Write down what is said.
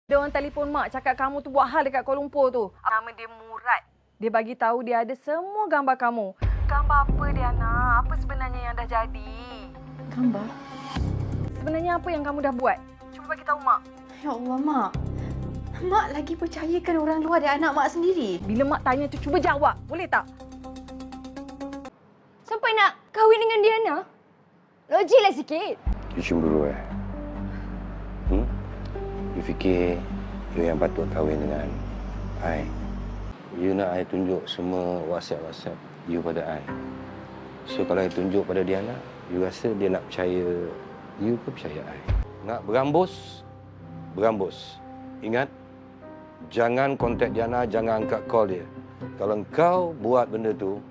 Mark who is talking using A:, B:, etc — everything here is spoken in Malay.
A: Dia orang telefon mak cakap kamu tu buat hal dekat Kuala Lumpur tu. Nama dia Murad. Dia bagi tahu dia ada semua gambar kamu. Gambar apa dia nak? Apa sebenarnya yang dah jadi?
B: Gambar?
A: Sebenarnya apa yang kamu dah buat? Cuba bagi tahu mak.
B: Ya Allah, Mak. Mak lagi percayakan orang luar dan anak Mak sendiri.
A: Bila mak tanya tu cuba jawab. Boleh tak?
C: Sampai nak kahwin dengan Diana? Logiklah sikit.
D: You cemburu You fikir you yang patut kahwin dengan I. You nak I tunjuk semua WhatsApp you pada I. So kalau I tunjuk pada Diana, you rasa dia nak percaya you ke percaya I? Nak berambus? Berambus. Ingat, jangan kontak Diana, jangan angkat call dia. Kalau kau buat benda tu,